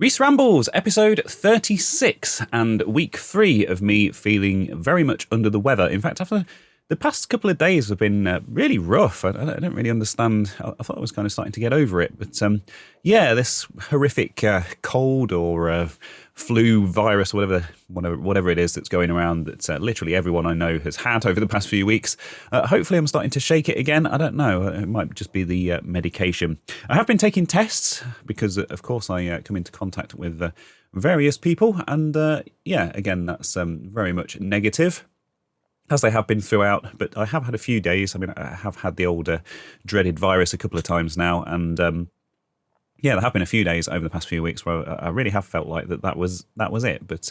Reese Rambles, episode 36, and week 3 of me feeling very much under the weather. In fact, after the past couple of days have been really rough. I don't really understand. I thought I was kind of starting to get over it. But yeah, this horrific cold or flu virus, or whatever it is that's going around that literally everyone I know has had over the past few weeks. Hopefully I'm starting to shake it again. I don't know. It might just be the medication. I have been taking tests because, of course, I come into contact with various people. And yeah, again, that's very much negative, as they have been throughout. But I have had a few days. I mean, I have had the old dreaded virus a couple of times now. And yeah, there have been a few days over the past few weeks where I really have felt like that was it. But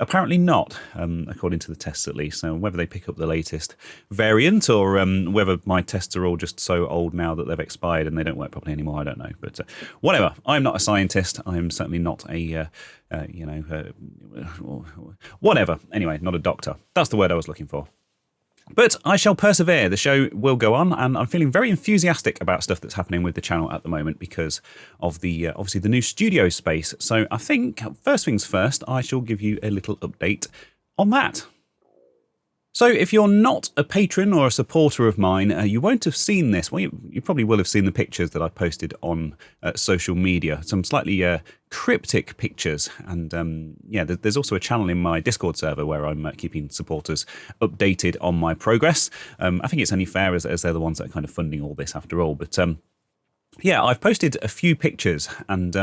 apparently not, according to the tests at least. So whether they pick up the latest variant or whether my tests are all just so old now that they've expired and they don't work properly anymore, I don't know. But whatever. I'm not a scientist. I'm certainly not a, whatever. Anyway, not a doctor. That's the word I was looking for. But I shall persevere. The show will go on, and I'm feeling very enthusiastic about stuff that's happening with the channel at the moment because of the obviously the new studio space. So I think, first things first, I shall give you a little update on that. So if you're not a patron or a supporter of mine, you won't have seen this. Well, you probably will have seen the pictures that I posted on social media, some slightly cryptic pictures. And yeah, there's also a channel in my Discord server where I'm keeping supporters updated on my progress. I think it's only fair as they're the ones that are kind of funding all this after all. But yeah, I've posted a few pictures, and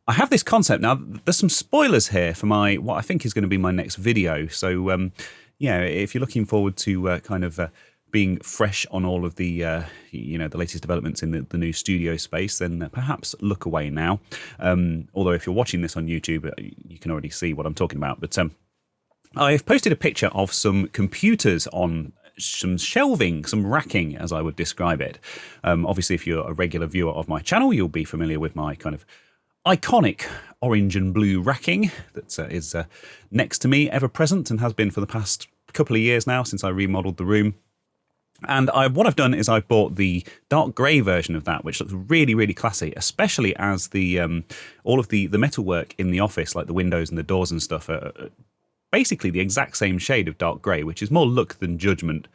I have this concept. Now, there's some spoilers here for what I think is going to be my next video. So yeah, if you're looking forward to kind of being fresh on all of the, the latest developments in the new studio space, then perhaps look away now. Although if you're watching this on YouTube, you can already see what I'm talking about. But I've posted a picture of some computers on some shelving, some racking, as I would describe it. Obviously, if you're a regular viewer of my channel, you'll be familiar with my kind of iconic orange and blue racking that is next to me, ever present, and has been for the past couple of years now since I remodeled the room. And what I've done is I've bought the dark grey version of that, which looks really, really classy, especially as the all of the metalwork in the office, like the windows and the doors and stuff, are basically the exact same shade of dark grey, which is more look than judgment.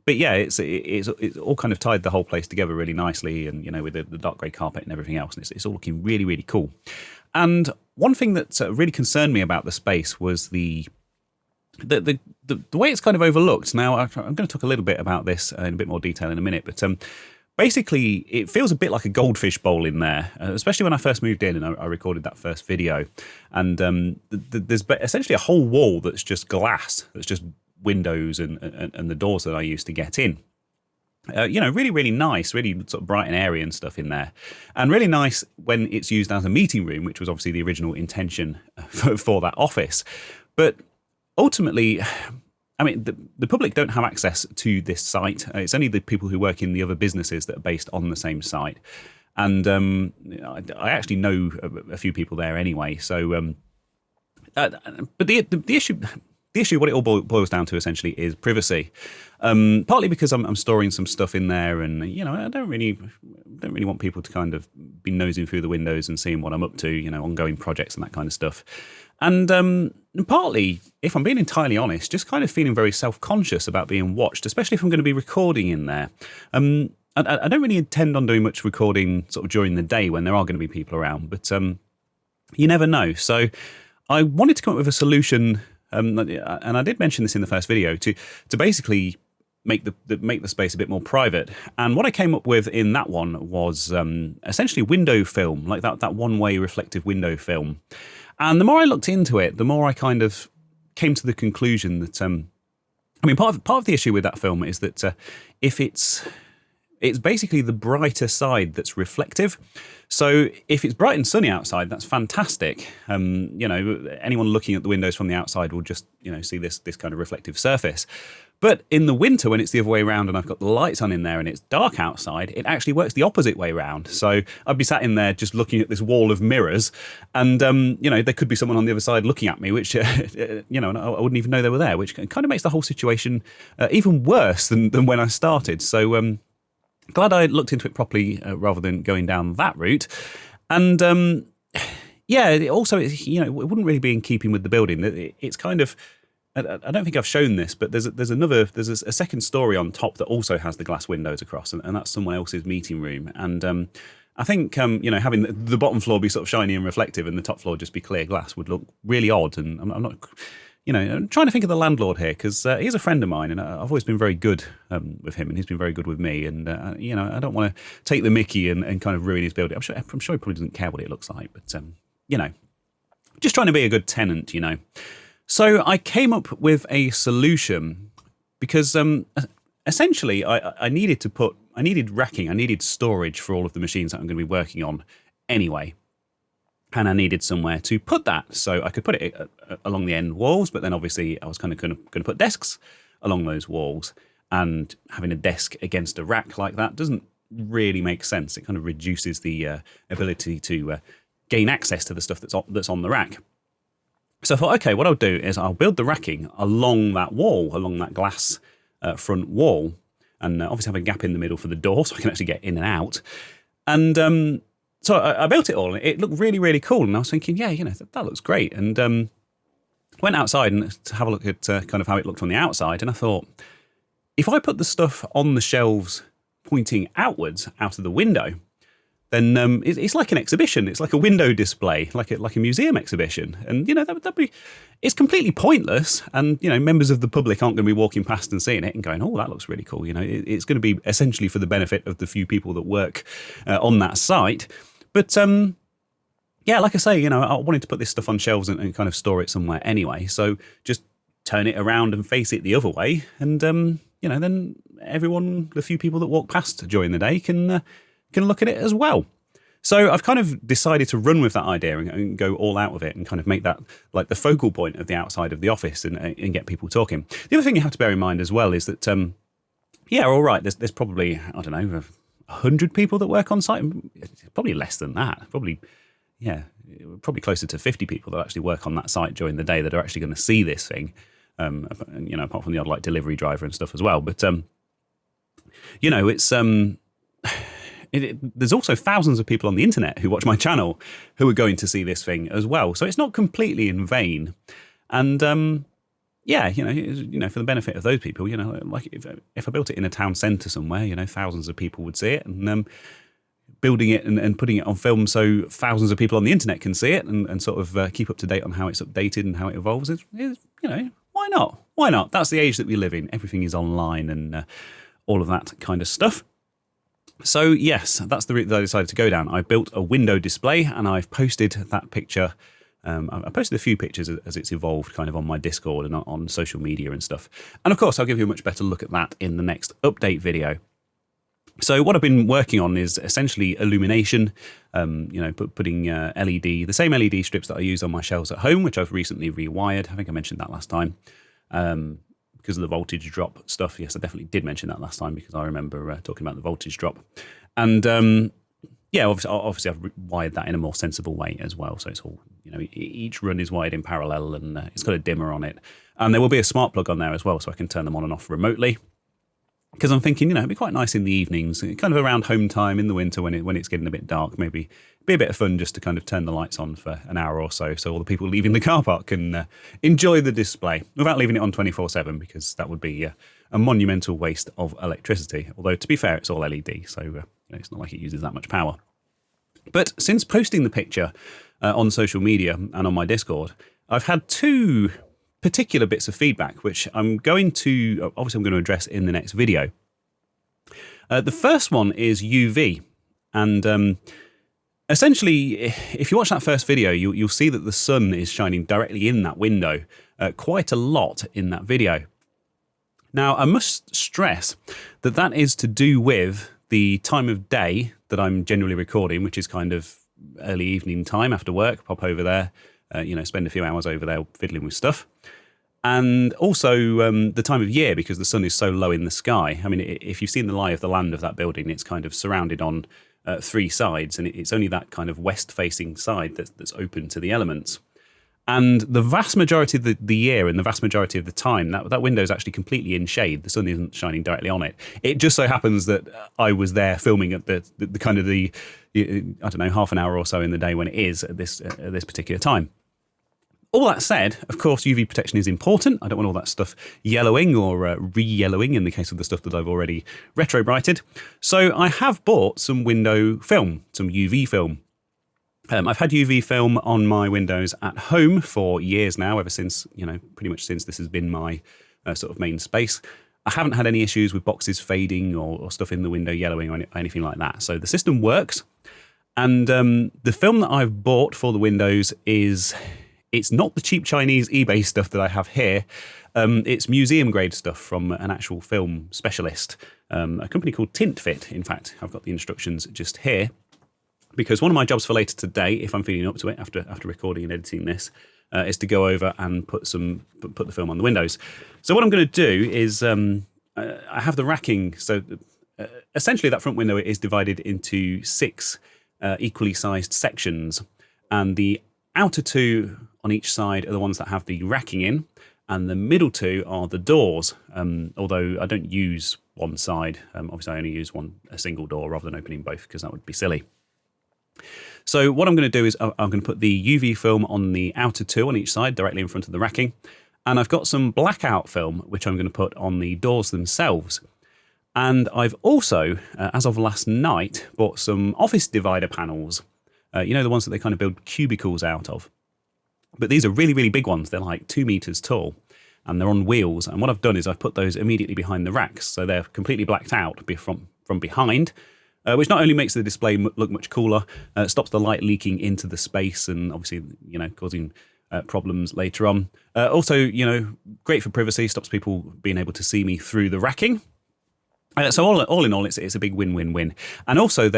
But yeah, it's all kind of tied the whole place together really nicely, and with the dark grey carpet and everything else, and it's all looking really, really cool. And one thing that really concerned me about the space was the way it's kind of overlooked. Now, I'm going to talk a little bit about this in a bit more detail in a minute, but basically, it feels a bit like a goldfish bowl in there, especially when I first moved in and I recorded that first video. And there's essentially a whole wall that's just glass, that's just windows and the doors that I used to get in. Really, really nice, really sort of bright and airy and stuff in there. And really nice when it's used as a meeting room, which was obviously the original intention for that office. But ultimately, I mean, the public don't have access to this site. It's only the people who work in the other businesses that are based on the same site. And I actually know a few people there anyway. So, but the issue, what it all boils down to essentially is privacy. Partly because I'm storing some stuff in there, and I don't really want people to kind of be nosing through the windows and seeing what I'm up to, ongoing projects and that kind of stuff. And partly, if I'm being entirely honest, just kind of feeling very self-conscious about being watched, especially if I'm going to be recording in there. I don't really intend on doing much recording sort of during the day when there are going to be people around, but you never know. So I wanted to come up with a solution. And I did mention this in the first video to basically make the space a bit more private. And what I came up with in that one was essentially window film, like that one-way reflective window film. And the more I looked into it, the more I kind of came to the conclusion that part of the issue with that film is that if it's basically the brighter side that's reflective. So if it's bright and sunny outside, that's fantastic. Anyone looking at the windows from the outside will just, see this kind of reflective surface. But in the winter, when it's the other way around and I've got the lights on in there and it's dark outside, it actually works the opposite way around. So I'd be sat in there just looking at this wall of mirrors, and there could be someone on the other side looking at me, which and I wouldn't even know they were there, which kind of makes the whole situation even worse than when I started. So glad I looked into it properly rather than going down that route. And yeah, also, it wouldn't really be in keeping with the building. It's kind of, I don't think I've shown this, but there's a second story on top that also has the glass windows across, and that's someone else's meeting room. And I think, having the bottom floor be sort of shiny and reflective and the top floor just be clear glass would look really odd. And I'm not, I'm trying to think of the landlord here, because he's a friend of mine, and I've always been very good with him, and he's been very good with me. And, I don't want to take the mickey and kind of ruin his building. I'm sure he probably doesn't care what it looks like, but, just trying to be a good tenant, So I came up with a solution because essentially I needed racking, I needed storage for all of the machines that I'm going to be working on anyway. And I needed somewhere to put that. So I could put it along the end walls, but then obviously I was kind of going to put desks along those walls. And having a desk against a rack like that doesn't really make sense. It kind of reduces the ability to gain access to the stuff that's on the rack. So I thought, okay, what I'll do is I'll build the racking along that wall, along that glass front wall, and obviously have a gap in the middle for the door so I can actually get in and out. And so I built it all. It looked really, really cool. And I was thinking, yeah, that looks great. And went outside and to have a look at kind of how it looked from the outside. And I thought, if I put the stuff on the shelves pointing outwards out of the window, then it's like an exhibition. It's like a window display, like a museum exhibition. And, that'd be, it's completely pointless. And, members of the public aren't going to be walking past and seeing it and going, oh, that looks really cool. It's going to be essentially for the benefit of the few people that work on that site. But, yeah, like I say, I wanted to put this stuff on shelves and kind of store it somewhere anyway. So just turn it around and face it the other way. And, then everyone, the few people that walk past during the day can look at it as well. So I've kind of decided to run with that idea and go all out with it and kind of make that like the focal point of the outside of the office and get people talking. The other thing you have to bear in mind as well is that, all right, there's probably, I don't know, 100 people that work on site. Probably less than that. Probably closer to 50 people that actually work on that site during the day that are actually going to see this thing. Apart from the odd like delivery driver and stuff as well. But, it's... there's also thousands of people on the internet who watch my channel who are going to see this thing as well. So it's not completely in vain. And, for the benefit of those people, like if I built it in a town centre somewhere, thousands of people would see it. And building it and putting it on film so thousands of people on the internet can see it and sort of keep up to date on how it's updated and how it evolves is why not? Why not? That's the age that we live in. Everything is online and all of that kind of stuff. So yes, that's the route that I decided to go down. I built a window display and I've posted that picture. I posted a few pictures as it's evolved kind of on my Discord and on social media and stuff. And of course, I'll give you a much better look at that in the next update video. So what I've been working on is essentially illumination, putting LED, the same LED strips that I use on my shelves at home, which I've recently rewired. I think I mentioned that last time. Because of the voltage drop stuff. Yes, I definitely did mention that last time because I remember talking about the voltage drop. And obviously I've wired that in a more sensible way as well. So it's all, each run is wired in parallel and it's got a dimmer on it. And there will be a smart plug on there as well so I can turn them on and off remotely. Because I'm thinking, it'd be quite nice in the evenings, kind of around home time in the winter when it's getting a bit dark, maybe be a bit of fun just to kind of turn the lights on for an hour or so all the people leaving the car park can enjoy the display without leaving it on 24/7 because that would be a monumental waste of electricity. Although, to be fair, it's all LED, so it's not like it uses that much power. But since posting the picture on social media and on my Discord, I've had two particular bits of feedback, which I'm going to address in the next video. The first one is UV. And essentially, if you watch that first video, you'll see that the sun is shining directly in that window quite a lot in that video. Now, I must stress that that is to do with the time of day that I'm generally recording, which is kind of early evening time after work, pop over there, spend a few hours over there fiddling with stuff. And also the time of year, because the sun is so low in the sky. I mean, if you've seen the lie of the land of that building, it's kind of surrounded on three sides, and it's only that kind of west-facing side that's open to the elements. And the vast majority of the year and the vast majority of the time, that window is actually completely in shade. The sun isn't shining directly on it. It just so happens that I was there filming at the kind of I don't know, half an hour or so in the day when it is at this particular time. All that said, of course, UV protection is important. I don't want all that stuff yellowing or re-yellowing in the case of the stuff that I've already retro-brighted. So I have bought some window film, some UV film. I've had UV film on my windows at home for years now, ever since, pretty much since this has been my sort of main space. I haven't had any issues with boxes fading or stuff in the window yellowing or anything like that. So the system works. And the film that I've bought for the windows it's not the cheap Chinese eBay stuff that I have here. It's museum grade stuff from an actual film specialist, a company called TintFit. In fact, I've got the instructions just here, because one of my jobs for later today, if I'm feeling up to it after recording and editing this, is to go over and put the film on the windows. So what I'm going to do is I have the racking. So essentially that front window is divided into 6 equally sized sections, and the outer 2 on each side are the ones that have the racking in, and the middle 2 are the doors, although I don't use one side. Obviously I only use a single door rather than opening both, because that would be silly. So what I'm going to do is I'm going to put the UV film on the outer 2 on each side, directly in front of the racking, and I've got some blackout film which I'm going to put on the doors themselves. And I've also, as of last night, bought some office divider panels. The ones that they kind of build cubicles out of. But these are really, really big ones. They're like 2 meters tall, and they're on wheels. And what I've done is I've put those immediately behind the racks, so they're completely blacked out from behind, which not only makes the display look much cooler, stops the light leaking into the space and obviously, causing problems later on. Also, great for privacy, stops people being able to see me through the racking. So all in all, it's a big win-win-win. And also,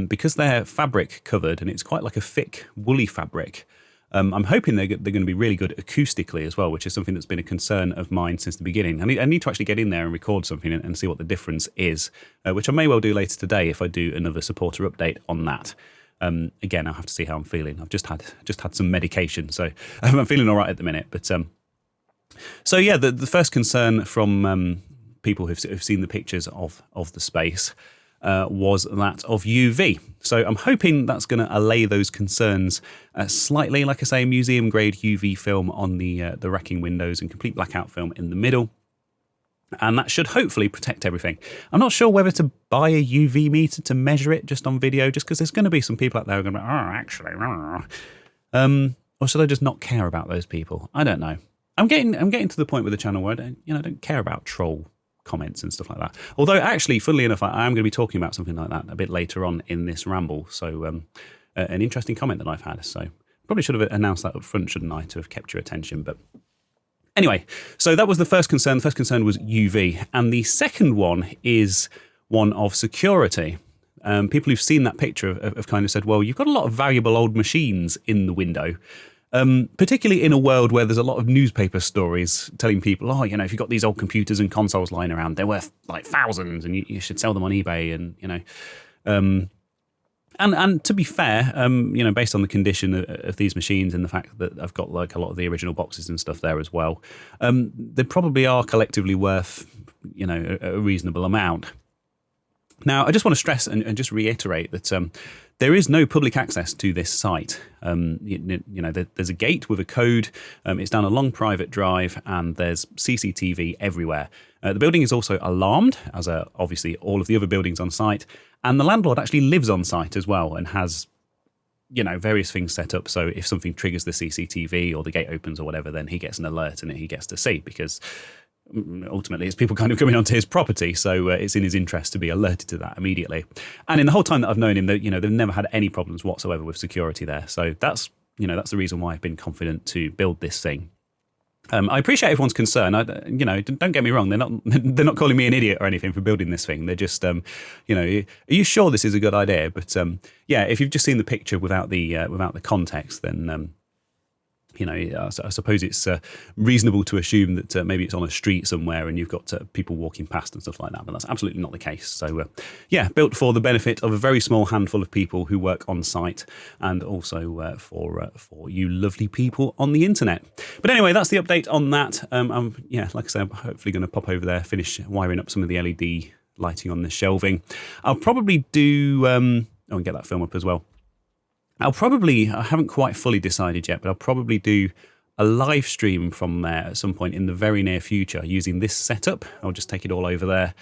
because they're fabric covered and it's quite like a thick, woolly fabric, I'm hoping they're going to be really good acoustically as well, which is something that's been a concern of mine since the beginning. I need to actually get in there and record something and see what the difference is, which I may well do later today if I do another supporter update on that. Again, I'll have to see how I'm feeling. I've just had some medication, so I'm feeling all right at the minute. But so yeah, the first concern from people who've seen the pictures of the space was that of UV. So I'm hoping that's going to allay those concerns slightly. Like I say, museum grade UV film on the racking windows and complete blackout film in the middle. And that should hopefully protect everything. I'm not sure whether to buy a UV meter to measure it just on video, just because there's going to be some people out there who are going to be, actually, or should I just not care about those people? I don't know. I'm getting to the point with the channel where I don't care about troll comments and stuff like that. Although actually, funnily enough, I am going to be talking about something like that a bit later on in this ramble. So an interesting comment that I've had. So probably should have announced that up front, shouldn't I, to have kept your attention. But anyway, so that was the first concern. The first concern was UV. And the second one is one of security. People who've seen that picture have kind of said, well, you've got a lot of valuable old machines in the window. Particularly in a world where there's a lot of newspaper stories telling people, if you've got these old computers and consoles lying around, they're worth like thousands and you should sell them on eBay. And, and to be fair, based on the condition of these machines and the fact that I've got like a lot of the original boxes and stuff there as well, they probably are collectively worth, a reasonable amount. Now, I just want to stress and just reiterate that there is no public access to this site. There's a gate with a code. It's down a long private drive, and there's CCTV everywhere. The building is also alarmed, as are obviously all of the other buildings on site. And the landlord actually lives on site as well and has, various things set up. So if something triggers the CCTV or the gate opens or whatever, then he gets an alert and he gets to see, because ultimately it's people kind of coming onto his property, so it's in his interest to be alerted to that immediately. And in the whole time that I've known him, they've never had any problems whatsoever with security there. So that's the reason why I've been confident to build this thing. I appreciate everyone's concern. Don't get me wrong. They're not calling me an idiot or anything for building this thing. They're just, are you sure this is a good idea? But if you've just seen the picture without the context, then You know, I suppose it's reasonable to assume that maybe it's on a street somewhere and you've got people walking past and stuff like that, but that's absolutely not the case. So, yeah, built for the benefit of a very small handful of people who work on site, and also for you lovely people on the internet. But anyway, that's the update on that. Yeah, like I say, I'm hopefully going to pop over there, finish wiring up some of the LED lighting on the shelving. I'll probably do, and get that film up as well. I haven't quite fully decided yet, but I'll probably do a live stream from there at some point in the very near future using this setup. I'll just take it all over there.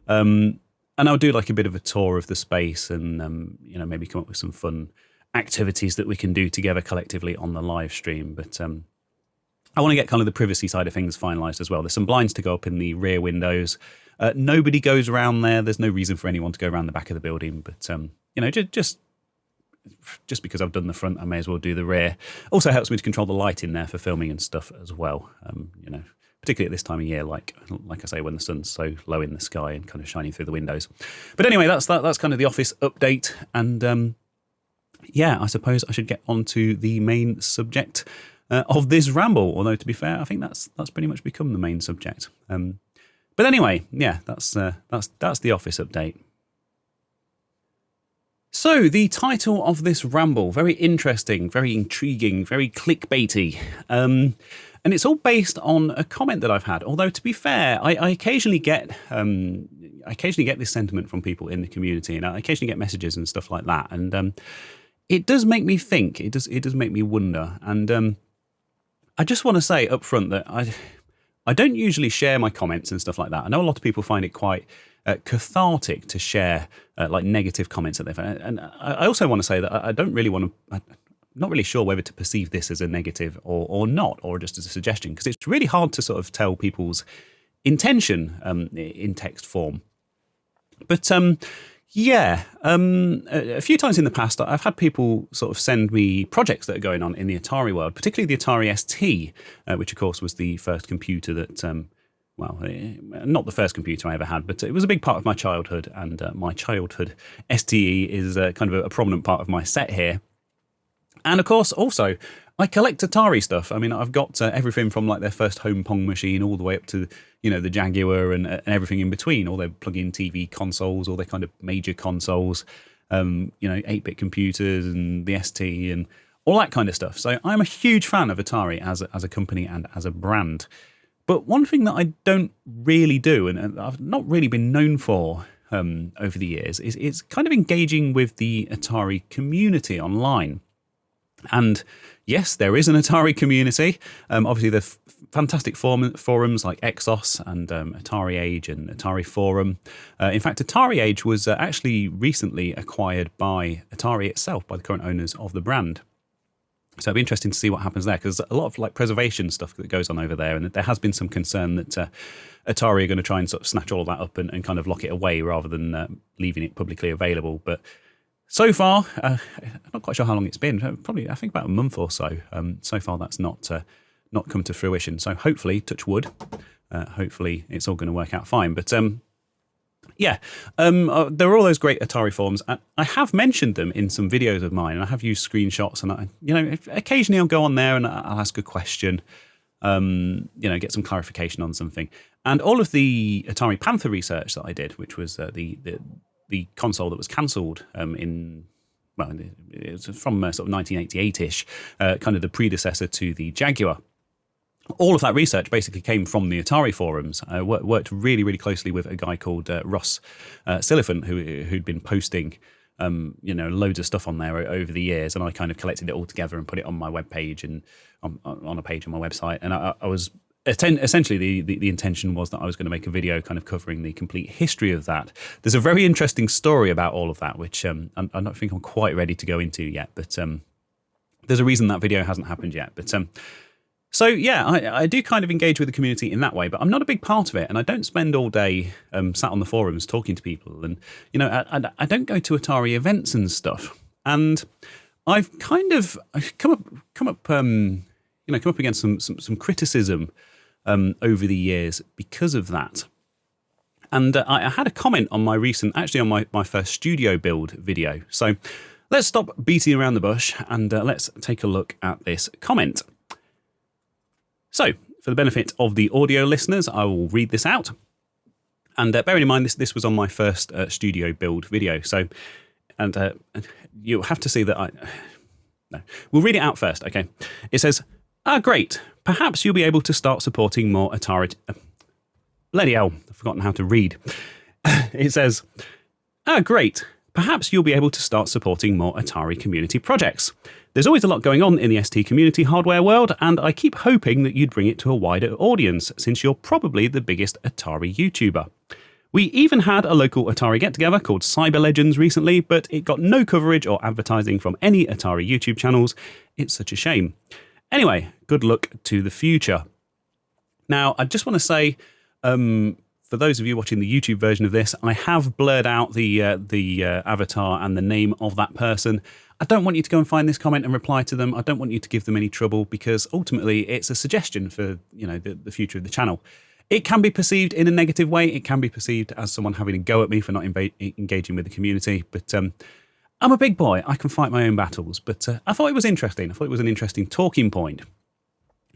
And I'll do like a bit of a tour of the space and, you know, maybe come up with some fun activities that we can do together collectively on the live stream. But I want to get kind of the privacy side of things finalised as well. There's some blinds to go up in the rear windows. Nobody goes around there. There's no reason for anyone to go around the back of the building. But, you know, just because I've done the front, I may as well do the rear. Also helps me to control the light in there for filming and stuff as well. You know, particularly at this time of year, like I say, when the sun's so low in the sky and kind of shining through the windows. But anyway, that's kind of the office update. And yeah, I suppose I should get on to the main subject of this ramble. Although to be fair, I think that's pretty much become the main subject. But anyway, yeah, that's the office update. So, the title of this ramble, very interesting, very intriguing, very clickbaity. And it's all based on a comment that I've had. Although, to be fair, I occasionally get this sentiment from people in the community, and I occasionally get messages and stuff like that. And it does make me think. It does make me wonder. And I just want to say up front that I don't usually share my comments and stuff like that. I know a lot of people find it quite cathartic to share like negative comments that they've had. And I also want to say that I don't really want to, I'm not really sure whether to perceive this as a negative or not, or just as a suggestion, because it's really hard to sort of tell people's intention in text form. But yeah, a few times in the past, I've had people sort of send me projects that are going on in the Atari world, particularly the Atari ST, which of course was the first computer that, well, not the first computer I ever had, but it was a big part of my childhood, and my childhood STE is kind of a prominent part of my set here. And of course, also, I collect Atari stuff. I mean, I've got everything from like their first home Pong machine all the way up to, you know, the Jaguar and everything in between, all their plug-in TV consoles, all their kind of major consoles, you know, 8-bit computers and the ST and all that kind of stuff. So I'm a huge fan of Atari as a company and as a brand. But one thing that I don't really do, and I've not really been known for over the years, is kind of engaging with the Atari community online. And yes, there is an Atari community. Obviously, there's fantastic forums like Exos and Atari Age and Atari Forum. In fact, Atari Age was actually recently acquired by Atari itself, by the current owners of the brand. So it'll be interesting to see what happens there, because a lot of like preservation stuff that goes on over there, and there has been some concern that Atari are going to try and sort of snatch all of that up and kind of lock it away rather than leaving it publicly available. But so far, I'm not quite sure how long it's been. Probably, I think about a month or so. So far, that's not come to fruition. So hopefully, touch wood, hopefully it's all going to work out fine. But yeah, there are all those great Atari forums. I have mentioned them in some videos of mine, and I have used screenshots. And you know, occasionally I'll go on there and I'll ask a question, you know, get some clarification on something. And all of the Atari Panther research that I did, which was the console that was cancelled it was from sort of 1988-ish, kind of the predecessor to the Jaguar. All of that research basically came from the Atari forums. I worked really, really closely with a guy called Ross Silliphant, who'd been posting, you know, loads of stuff on there over the years, and I kind of collected it all together and put it on my webpage and on a page on my website. And I was essentially the intention was that I was going to make a video kind of covering the complete history of that. There's a very interesting story about all of that, which I don't think I'm quite ready to go into yet, but there's a reason that video hasn't happened yet. But so yeah, I do kind of engage with the community in that way, but I'm not a big part of it, and I don't spend all day sat on the forums talking to people, and you know, I don't go to Atari events and stuff, and I've kind of come up against some criticism over the years because of that. And I had a comment on my my first studio build video. So let's stop beating around the bush and let's take a look at this comment. So, for the benefit of the audio listeners, I will read this out. And bearing in mind, this was on my first studio build video. So, and you'll have to see that no, we'll read it out first, okay? It says, great. Perhaps you'll be able to start supporting more Atari... bloody hell, I've forgotten how to read. It says, great. Perhaps you'll be able to start supporting more Atari community projects. There's always a lot going on in the ST community hardware world, and I keep hoping that you'd bring it to a wider audience, since you're probably the biggest Atari YouTuber. We even had a local Atari get-together called Cyber Legends recently, but it got no coverage or advertising from any Atari YouTube channels. It's such a shame. Anyway, good luck to the future. Now, I just want to say, for those of you watching the YouTube version of this, I have blurred out the avatar and the name of that person. I don't want you to go and find this comment and reply to them. I don't want you to give them any trouble, because ultimately it's a suggestion for the future of the channel. It can be perceived in a negative way. It can be perceived as someone having a go at me for not engaging with the community. But I'm a big boy. I can fight my own battles. But I thought it was interesting. I thought it was an interesting talking point.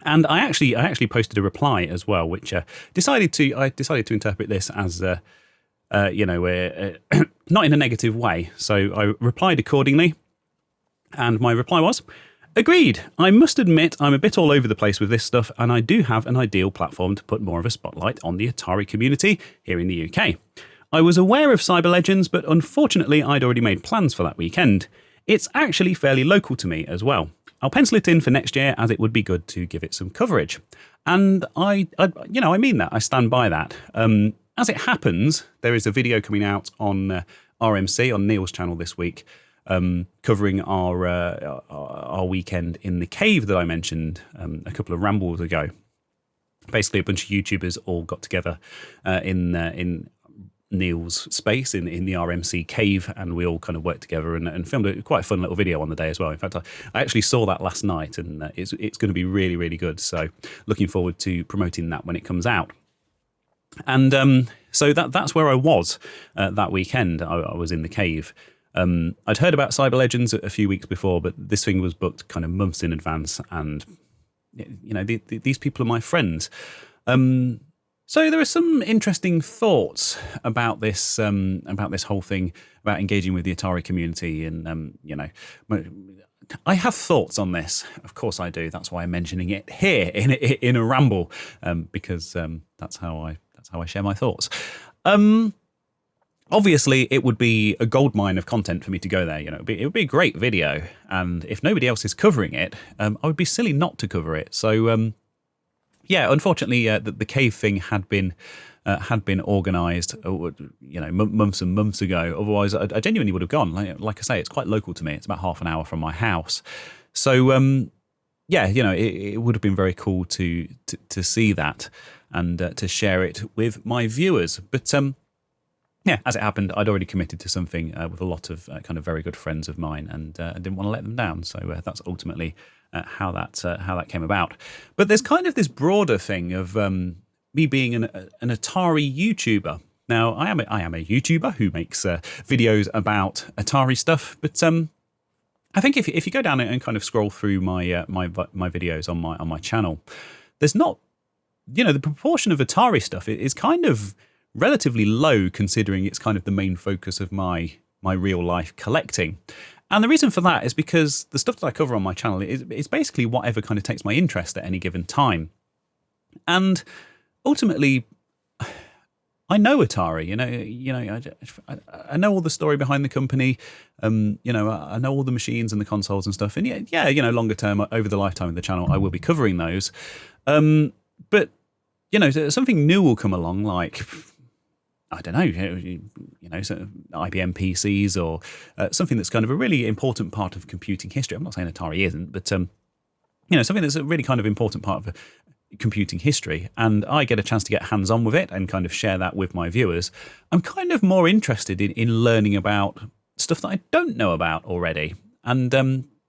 And I actually posted a reply as well, which I decided to interpret this as not in a negative way. So I replied accordingly, and my reply was, agreed. I must admit I'm a bit all over the place with this stuff, and I do have an ideal platform to put more of a spotlight on the Atari community here in the UK. I was aware of Cyber Legends, but unfortunately I'd already made plans for that weekend. It's actually fairly local to me as well. I'll pencil it in for next year, as it would be good to give it some coverage. And I mean that. I stand by that. As it happens, there is a video coming out on RMC, on Neil's channel this week, covering our weekend in the cave that I mentioned a couple of rambles ago. Basically, a bunch of YouTubers all got together in Neil's space in the RMC cave, and we all kind of worked together and filmed a quite fun little video on the day as well. In fact, I actually saw that last night, and it's going to be really, really good. So looking forward to promoting that when it comes out. And so that's where I was that weekend. I was in the cave. I'd heard about Cyber Legends a few weeks before, but this thing was booked kind of months in advance, and these people are my friends. So there are some interesting thoughts about this whole thing about engaging with the Atari community, and I have thoughts on this. Of course I do. That's why I'm mentioning it here in a ramble, because that's how I share my thoughts. Obviously, it would be a goldmine of content for me to go there. It would be a great video, and if nobody else is covering it, I would be silly not to cover it. So. Yeah, unfortunately, the cave thing had been organised, months and months ago. Otherwise, I genuinely would have gone. Like I say, it's quite local to me. It's about half an hour from my house. So, it would have been very cool to see that and to share it with my viewers. But as it happened, I'd already committed to something with a lot of kind of very good friends of mine, and I didn't want to let them down. So that's ultimately how that came about. But there's kind of this broader thing of me being an Atari YouTuber. Now, I am a YouTuber who makes videos about Atari stuff, but I think if you go down and kind of scroll through my my videos on my channel, there's not, the proportion of Atari stuff is kind of relatively low, considering it's kind of the main focus of my real life collecting. And the reason for that is because the stuff that I cover on my channel is basically whatever kind of takes my interest at any given time. And ultimately, I know Atari. I know all the story behind the company. I know all the machines and the consoles and stuff. And longer term, over the lifetime of the channel, I will be covering those. But something new will come along, like, I don't know, so IBM PCs or something that's kind of a really important part of computing history. I'm not saying Atari isn't, but something that's a really kind of important part of computing history, and I get a chance to get hands-on with it and kind of share that with my viewers. I'm kind of more interested in learning about stuff that I don't know about already, and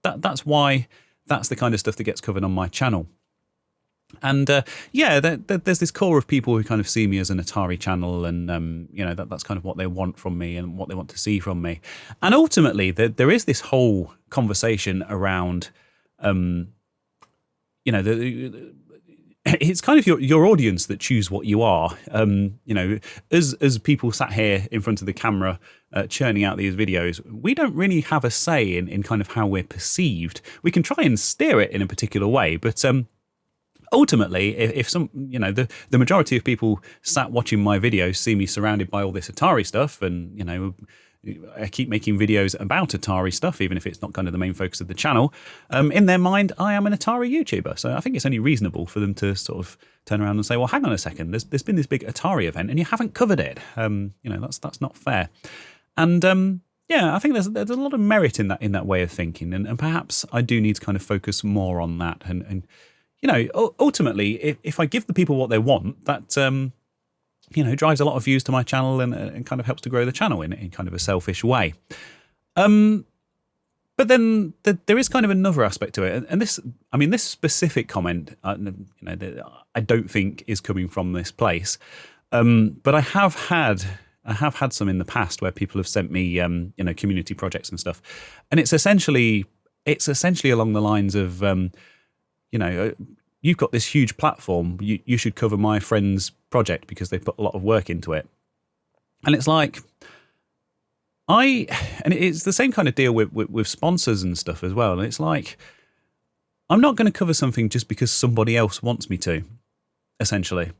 that's why that's the kind of stuff that gets covered on my channel. And there's this core of people who kind of see me as an Atari channel, and that's kind of what they want from me and what they want to see from me. And ultimately, there is this whole conversation around, it's kind of your audience that choose what you are. As people sat here in front of the camera churning out these videos, we don't really have a say in kind of how we're perceived. We can try and steer it in a particular way, but ultimately, if some, the majority of people sat watching my videos see me surrounded by all this Atari stuff, and I keep making videos about Atari stuff, even if it's not kind of the main focus of the channel. In their mind, I am an Atari YouTuber. So I think it's only reasonable for them to sort of turn around and say, well, hang on a second, there's been this big Atari event and you haven't covered it. That's not fair. And I think there's a lot of merit in that way of thinking. And perhaps I do need to kind of focus more on that. And ultimately, if I give the people what they want, that drives a lot of views to my channel and kind of helps to grow the channel in kind of a selfish way. But then there is kind of another aspect to it, and this specific comment, I don't think is coming from this place. But I have had some in the past where people have sent me community projects and stuff, and it's essentially along the lines of you've got this huge platform, you should cover my friend's project because they put a lot of work into it. And it's like, and it's the same kind of deal with sponsors and stuff as well. And it's like, I'm not going to cover something just because somebody else wants me to, essentially.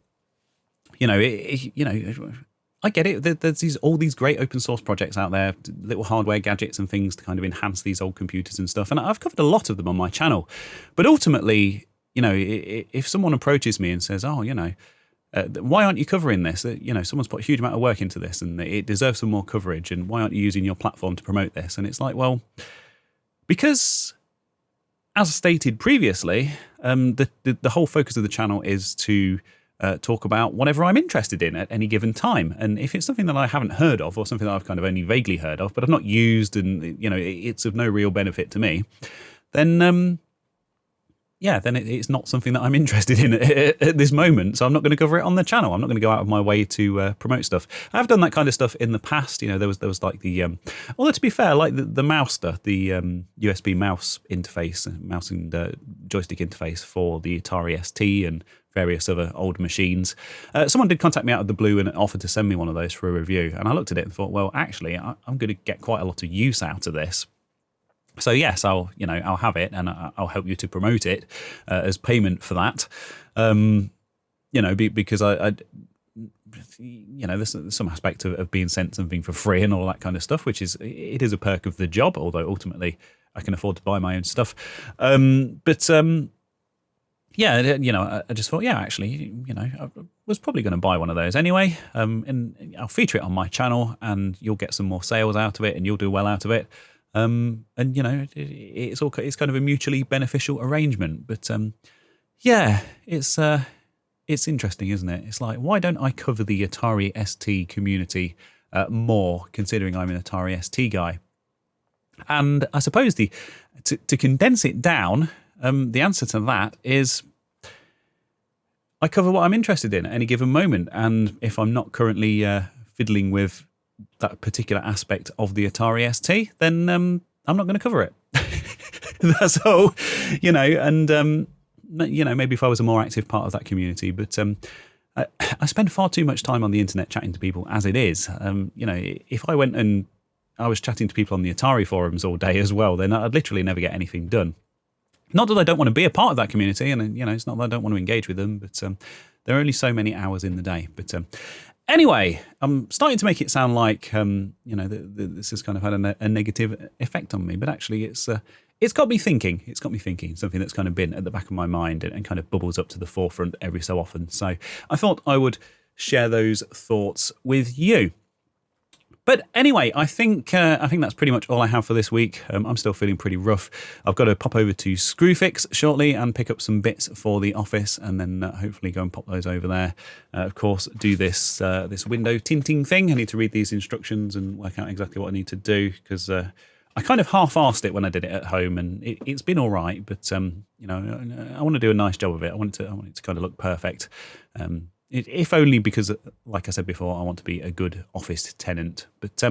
I get it. There's all these great open source projects out there, little hardware gadgets and things to kind of enhance these old computers and stuff. And I've covered a lot of them on my channel. But ultimately, if someone approaches me and says, why aren't you covering this? Someone's put a huge amount of work into this and it deserves some more coverage. And why aren't you using your platform to promote this? And it's like, well, because as stated previously, the whole focus of the channel is to talk about whatever I'm interested in at any given time. And if it's something that I haven't heard of or something that I've kind of only vaguely heard of, but I've not used and, it's of no real benefit to me, then it's not something that I'm interested in at this moment. So I'm not going to cover it on the channel. I'm not going to go out of my way to promote stuff. I've done that kind of stuff in the past. There was like the, although to be fair, like the mouse stuff, the USB mouse interface, mouse and joystick interface for the Atari ST and various other old machines. Someone did contact me out of the blue and offered to send me one of those for a review. And I looked at it and thought, well, actually, I'm going to get quite a lot of use out of this. So yes, I'll have it and I'll help you to promote it as payment for that. Because there's some aspect of being sent something for free and all that kind of stuff, which it is a perk of the job. Although ultimately, I can afford to buy my own stuff. I just thought, actually, I was probably going to buy one of those anyway, and I'll feature it on my channel, and you'll get some more sales out of it, and you'll do well out of it. It's kind of a mutually beneficial arrangement. But it's interesting, isn't it? It's like, why don't I cover the Atari ST community more, considering I'm an Atari ST guy? And I suppose to condense it down, the answer to that is I cover what I'm interested in at any given moment. And if I'm not currently fiddling with that particular aspect of the Atari ST, then I'm not going to cover it. That's all, and maybe if I was a more active part of that community, but I spend far too much time on the internet chatting to people as it is. If I went and I was chatting to people on the Atari forums all day as well, then I'd literally never get anything done. Not that I don't want to be a part of that community, and it's not that I don't want to engage with them, but there are only so many hours in the day. But anyway, I'm starting to make it sound like this has kind of had a negative effect on me, but actually it's got me thinking. It's got me thinking, something that's kind of been at the back of my mind and kind of bubbles up to the forefront every so often. So I thought I would share those thoughts with you. But anyway, I think that's pretty much all I have for this week. I'm still feeling pretty rough. I've got to pop over to Screwfix shortly and pick up some bits for the office, and then hopefully go and pop those over there. Of course, do this window tinting thing. I need to read these instructions and work out exactly what I need to do, because I kind of half-arsed it when I did it at home, and it's been all right. But I want to do a nice job of it. I want it to kind of look perfect. If only because, like I said before, I want to be a good office tenant. But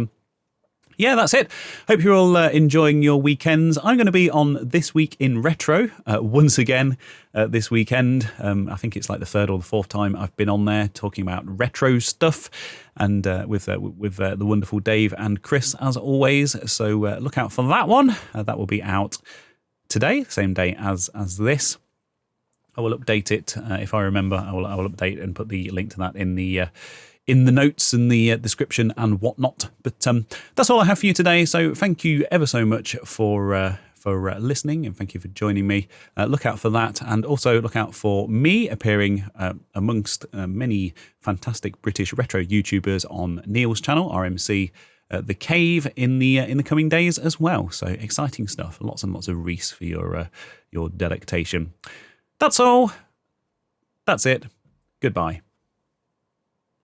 Yeah, that's it. Hope you're all enjoying your weekends. I'm going to be on This Week in Retro once again this weekend. I think it's like the third or the fourth time I've been on there talking about retro stuff, and with the wonderful Dave and Chris as always. So look out for that one. That will be out today, same day as this. I will update it if I remember. I will update and put the link to that in the notes and the description and whatnot. But that's all I have for you today. So thank you ever so much for listening, and thank you for joining me. Look out for that, and also look out for me appearing amongst many fantastic British retro YouTubers on Neil's channel, RMC The Cave, in the coming days as well. So exciting stuff. Lots and lots of Reese for your delectation. That's all. That's it. Goodbye.